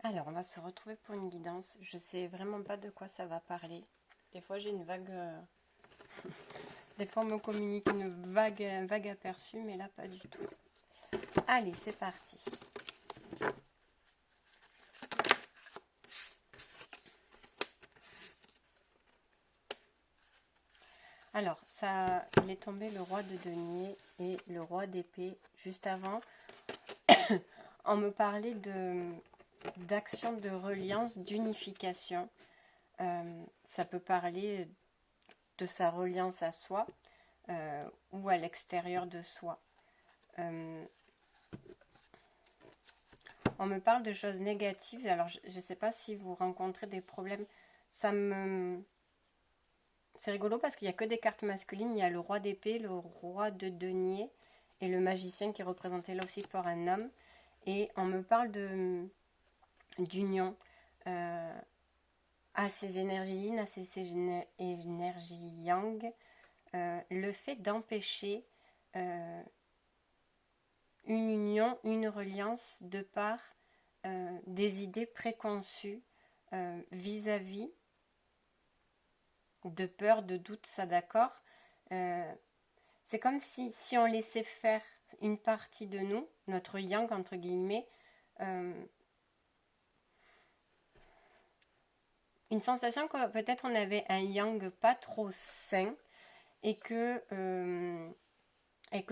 Alors, on va se retrouver pour une guidance. Je sais vraiment pas de quoi ça va parler. Des fois, j'ai une vague... Des fois, on me communique un vague aperçu, mais là, pas du tout. Allez, c'est parti. Alors, il est tombé le roi de denier et le roi d'épée juste avant. On me parlait d'action de reliance, d'unification. Ça peut parler de sa reliance à soi ou à l'extérieur de soi. On me parle de choses négatives. Alors, je ne sais pas si vous rencontrez des problèmes. C'est rigolo parce qu'il n'y a que des cartes masculines. Il y a le roi d'épée, le roi de denier et le magicien qui est représenté là aussi par un homme. Et on me parle d'union à ces énergies yin, à ces énergies yang. Le fait d'empêcher une union, une reliance de par des idées préconçues vis-à-vis de peur, de doute, ça d'accord. C'est comme si on laissait faire une partie de nous, notre yang entre guillemets, une sensation que peut-être on avait un yang pas trop sain et que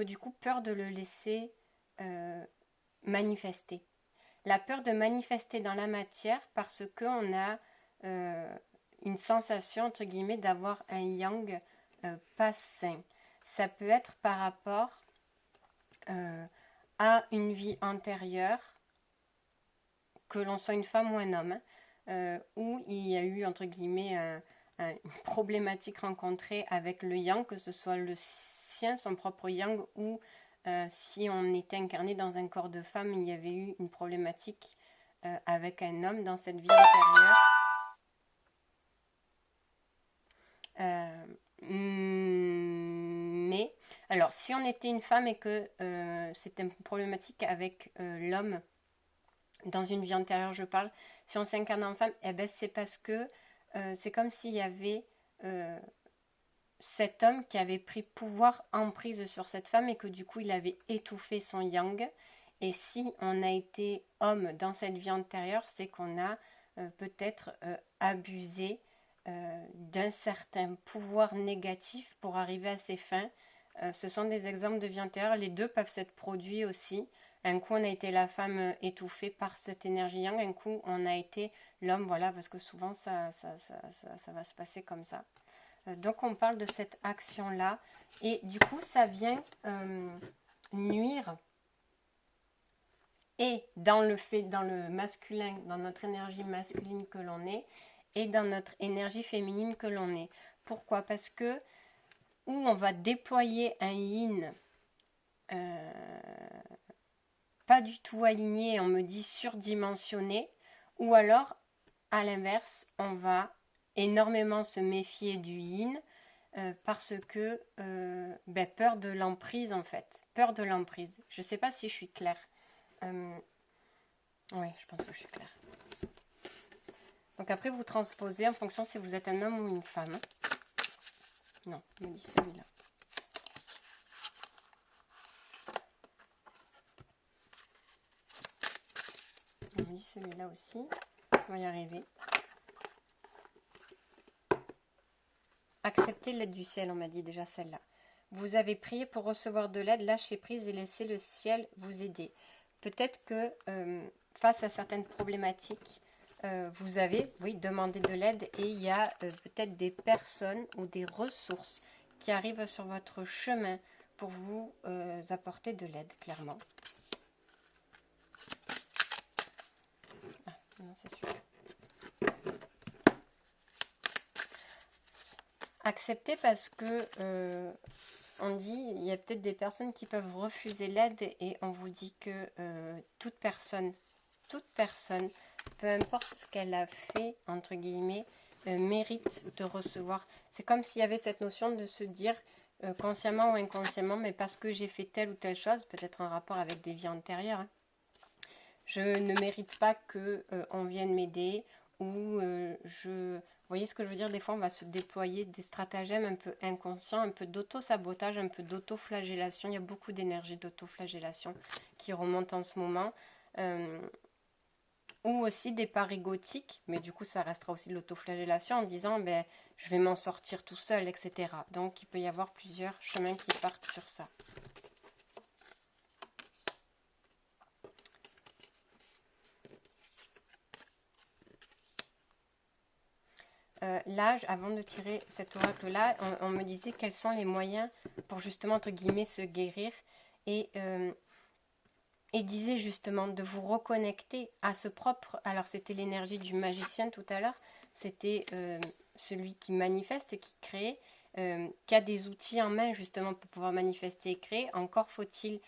du coup peur de le laisser manifester. La peur de manifester dans la matière parce qu'on a une sensation entre guillemets d'avoir un yang pas sain. Ça peut être par rapport à une vie antérieure, que l'on soit une femme ou un homme, où il y a eu entre guillemets une problématique rencontrée avec le yang, que ce soit le sien, son propre yang, ou si on était incarné dans un corps de femme, il y avait eu une problématique avec un homme dans cette vie antérieure. Mais, alors, si on était une femme et que c'était une problématique avec l'homme, dans une vie antérieure, je parle, si on s'incarne en femme, eh ben, c'est parce que c'est comme s'il y avait cet homme qui avait pris pouvoir, emprise sur cette femme et que du coup, il avait étouffé son yang. Et si on a été homme dans cette vie antérieure, c'est qu'on a peut-être abusé d'un certain pouvoir négatif pour arriver à ses fins. Ce sont des exemples de vie antérieure. Les deux peuvent s'être produits aussi. Un coup, on a été la femme étouffée par cette énergie yang. Un coup, on a été l'homme. Voilà, parce que souvent, ça va se passer comme ça. Donc, on parle de cette action-là. Et du coup, ça vient nuire. Et dans le masculin, dans notre énergie masculine que l'on est, et dans notre énergie féminine que l'on est. Pourquoi? Parce que où on va déployer un yin pas du tout aligné, on me dit surdimensionné, ou alors à l'inverse, on va énormément se méfier du yin parce que peur de l'emprise en fait, peur de l'emprise. Je ne sais pas si je suis claire. Oui, je pense que je suis claire. Donc après, vous transposez en fonction si vous êtes un homme ou une femme. Non, je me dis celui-là. On me dit celui-là aussi. On va y arriver. Acceptez l'aide du ciel, on m'a dit déjà celle-là. Vous avez prié pour recevoir de l'aide, lâchez prise et laissez le ciel vous aider. Peut-être que face à certaines problématiques, vous avez, oui, demandé de l'aide et il y a peut-être des personnes ou des ressources qui arrivent sur votre chemin pour vous apporter de l'aide, clairement. Ah, non, c'est sûr. Accepter parce que on dit, il y a peut-être des personnes qui peuvent refuser l'aide et on vous dit que toute personne, peu importe ce qu'elle a fait, entre guillemets, mérite de recevoir. C'est comme s'il y avait cette notion de se dire, consciemment ou inconsciemment, mais parce que j'ai fait telle ou telle chose, peut-être en rapport avec des vies antérieures, hein, je ne mérite pas que on vienne m'aider, ou vous voyez ce que je veux dire, des fois on va se déployer des stratagèmes un peu inconscients, un peu d'auto-sabotage, un peu d'auto-flagellation. Il y a beaucoup d'énergie d'auto-flagellation qui remonte en ce moment. Euh, ou aussi des paris gothiques, mais du coup ça restera aussi de l'autoflagellation en disant ben, je vais m'en sortir tout seul, etc. Donc il peut y avoir plusieurs chemins qui partent sur ça. Là, avant de tirer cet oracle-là, on me disait quels sont les moyens pour justement, entre guillemets, se guérir. Et disait justement de vous reconnecter à ce propre. Alors c'était l'énergie du magicien tout à l'heure, c'était celui qui manifeste, qui crée, qui a des outils en main justement pour pouvoir manifester et créer. Encore faut-il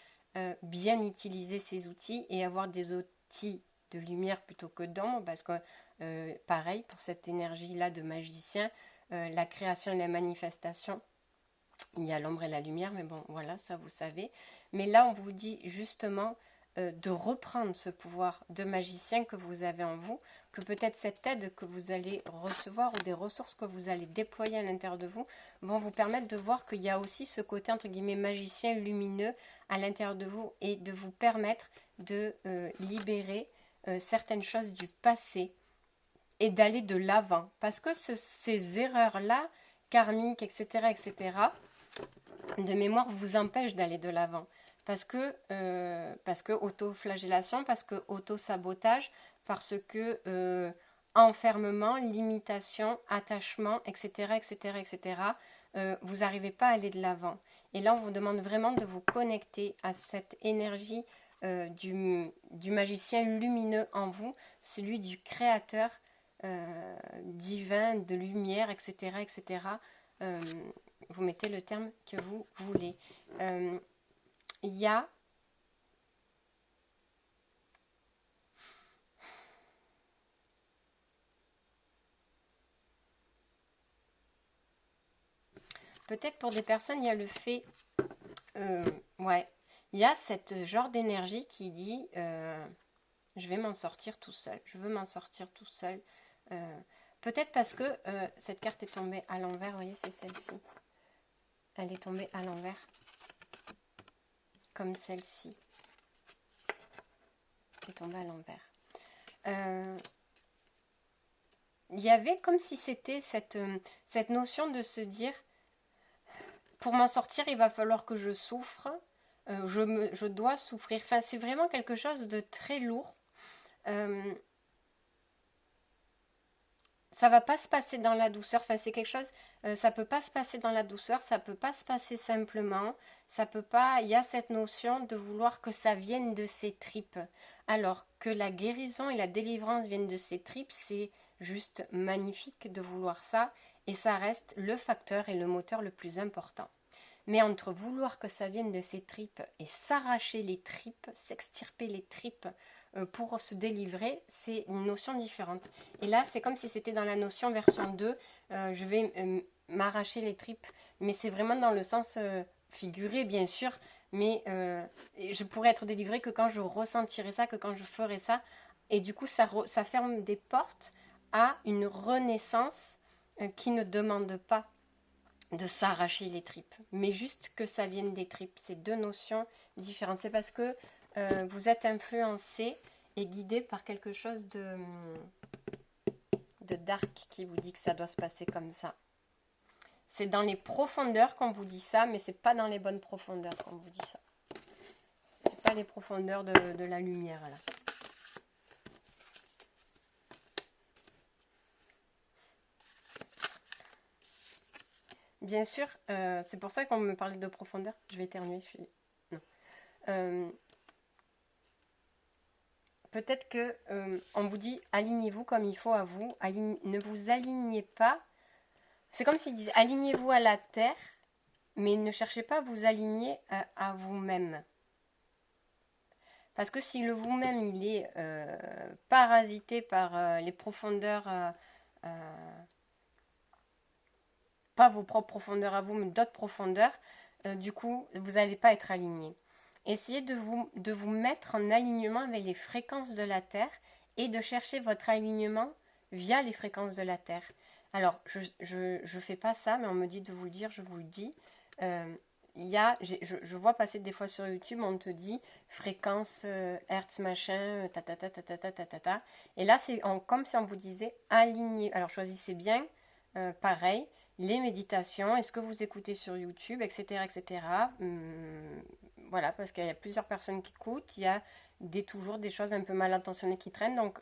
bien utiliser ces outils et avoir des outils de lumière plutôt que d'ombre, parce que pareil pour cette énergie-là de magicien, la création et la manifestation, il y a l'ombre et la lumière, mais bon, voilà, ça vous savez. Mais là, on vous dit justement de reprendre ce pouvoir de magicien que vous avez en vous, que peut-être cette aide que vous allez recevoir ou des ressources que vous allez déployer à l'intérieur de vous vont vous permettre de voir qu'il y a aussi ce côté, entre guillemets, magicien lumineux à l'intérieur de vous et de vous permettre de libérer certaines choses du passé et d'aller de l'avant. Parce que ces erreurs-là, karmiques, etc., de mémoire, vous empêchent d'aller de l'avant. Parce que auto-flagellation, parce que auto-sabotage, parce que enfermement, limitation, attachement, etc., etc., etc., vous n'arrivez pas à aller de l'avant. Et là, on vous demande vraiment de vous connecter à cette énergie du magicien lumineux en vous, celui du créateur divin, de lumière, etc., etc. Vous mettez le terme que vous voulez. Il y a peut-être pour des personnes, il y a le fait, ouais, il y a cette genre d'énergie qui dit je vais m'en sortir tout seul, je veux m'en sortir tout seul. Peut-être parce que cette carte est tombée à l'envers, vous voyez, c'est celle-ci. Elle est tombée à l'envers, comme celle-ci, qui est tombée à l'envers. Il y avait comme si c'était cette notion de se dire, pour m'en sortir, il va falloir que je souffre, je dois souffrir. Enfin, c'est vraiment quelque chose de très lourd. Ça va pas se passer dans la douceur. Enfin, c'est quelque chose, ça peut pas se passer dans la douceur, ça peut pas se passer simplement, ça peut pas. Il y a cette notion de vouloir que ça vienne de ses tripes. Alors que la guérison et la délivrance viennent de ses tripes, c'est juste magnifique de vouloir ça, et ça reste le facteur et le moteur le plus important. Mais entre vouloir que ça vienne de ses tripes et s'arracher les tripes, s'extirper les tripes pour se délivrer, c'est une notion différente. Et là, c'est comme si c'était dans la notion version 2, je vais m'arracher les tripes, mais c'est vraiment dans le sens figuré, bien sûr, mais je pourrais être délivrée que quand je ressentirai ça, que quand je ferai ça, et du coup, ça ferme des portes à une renaissance qui ne demande pas de s'arracher les tripes, mais juste que ça vienne des tripes. C'est deux notions différentes. C'est parce que vous êtes influencé et guidé par quelque chose de dark qui vous dit que ça doit se passer comme ça. C'est dans les profondeurs qu'on vous dit ça, mais c'est pas dans les bonnes profondeurs qu'on vous dit ça. C'est pas les profondeurs de la lumière là. Bien sûr, c'est pour ça qu'on me parlait de profondeur. Je vais éternuer. Non. Peut-être que on vous dit alignez-vous comme il faut à vous. Ne vous alignez pas. C'est comme s'il disait alignez-vous à la terre, mais ne cherchez pas à vous aligner à vous-même. Parce que si le vous-même il est parasité par les profondeurs, pas vos propres profondeurs à vous, mais d'autres profondeurs, du coup vous n'allez pas être aligné. essayez de vous mettre en alignement avec les fréquences de la Terre et de chercher votre alignement via les fréquences de la Terre. Alors, je fais pas ça, mais on me dit de vous le dire, je vous le dis. Je vois passer des fois sur YouTube, on te dit fréquence, hertz, machin, ta ta ta ta ta ta ta ta ta. Et là, c'est comme si on vous disait aligner. Alors, choisissez bien, pareil, les méditations, est-ce que vous écoutez sur YouTube, etc., etc. Voilà, parce qu'il y a plusieurs personnes qui écoutent, il y a toujours des choses un peu mal intentionnées qui traînent, donc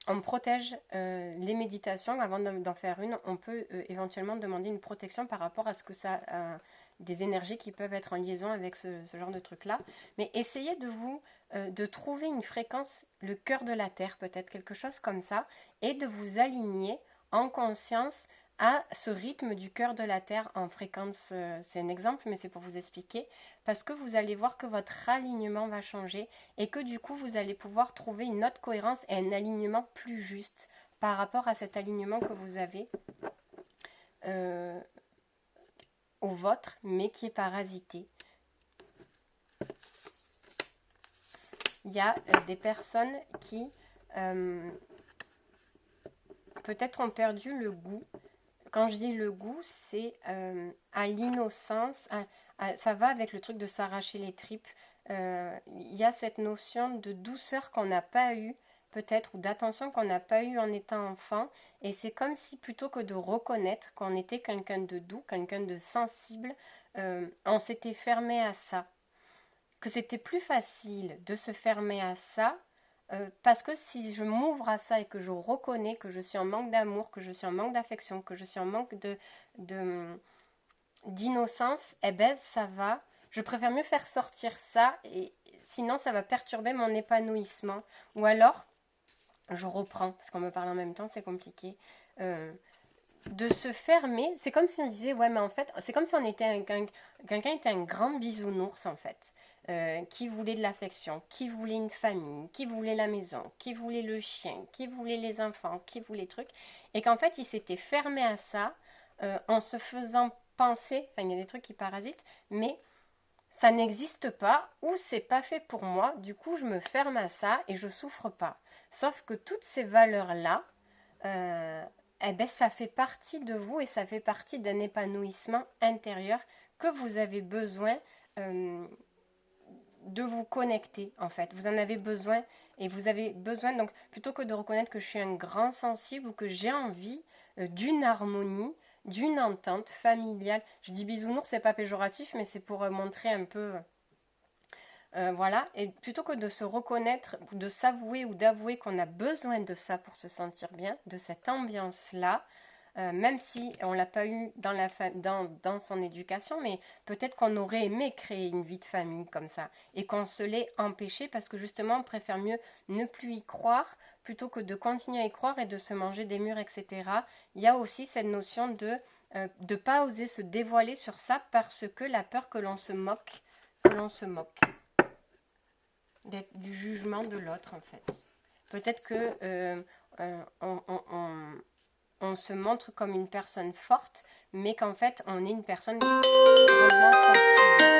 on protège les méditations. Avant d'en faire une, on peut éventuellement demander une protection par rapport à ce que ça des énergies qui peuvent être en liaison avec ce genre de truc-là. Mais essayez de trouver une fréquence, le cœur de la Terre, peut-être quelque chose comme ça, et de vous aligner en conscience à ce rythme du cœur de la Terre en fréquence. C'est un exemple, mais c'est pour vous expliquer, parce que vous allez voir que votre alignement va changer et que du coup, vous allez pouvoir trouver une autre cohérence et un alignement plus juste par rapport à cet alignement que vous avez au vôtre, mais qui est parasité. Il y a des personnes qui peut-être ont perdu le goût. Quand je dis le goût, c'est à l'innocence, ça va avec le truc de s'arracher les tripes. Il y a cette notion de douceur qu'on n'a pas eue, peut-être, ou d'attention qu'on n'a pas eue en étant enfant. Et c'est comme si, plutôt que de reconnaître qu'on était quelqu'un de doux, quelqu'un de sensible, on s'était fermé à ça. Que c'était plus facile de se fermer à ça, parce que si je m'ouvre à ça et que je reconnais que je suis en manque d'amour, que je suis en manque d'affection, que je suis en manque d'innocence, eh ben ça va. Je préfère mieux faire sortir ça, et sinon ça va perturber mon épanouissement. Ou alors, je reprends, parce qu'on me parle en même temps, c'est compliqué. De se fermer, c'est comme si on disait, ouais, mais en fait, c'est comme si on était quelqu'un était un grand bisounours, en fait. Qui voulait de l'affection, qui voulait une famille, qui voulait la maison, qui voulait le chien, qui voulait les enfants, qui voulait trucs, et qu'en fait il s'était fermé à ça en se faisant penser, enfin il y a des trucs qui parasitent, mais ça n'existe pas ou c'est pas fait pour moi, du coup je me ferme à ça et je souffre pas. Sauf que toutes ces valeurs-là, eh ben, ça fait partie de vous et ça fait partie d'un épanouissement intérieur que vous avez besoin de vous connecter en fait. Vous en avez besoin et vous avez besoin, donc plutôt que de reconnaître que je suis un grand sensible ou que j'ai envie d'une harmonie, d'une entente familiale. Je dis bisounours, c'est pas péjoratif, mais c'est pour montrer un peu... voilà, et plutôt que de se reconnaître, de s'avouer ou d'avouer qu'on a besoin de ça pour se sentir bien, de cette ambiance-là, même si on ne l'a pas eu dans son éducation, mais peut-être qu'on aurait aimé créer une vie de famille comme ça et qu'on se l'ait empêché parce que justement on préfère mieux ne plus y croire plutôt que de continuer à y croire et de se manger des murs, etc. Il y a aussi cette notion de ne pas oser se dévoiler sur ça parce que la peur que l'on se moque, du jugement de l'autre en fait. Peut-être que on se montre comme une personne forte, mais qu'en fait, on est une personne grandement sensible.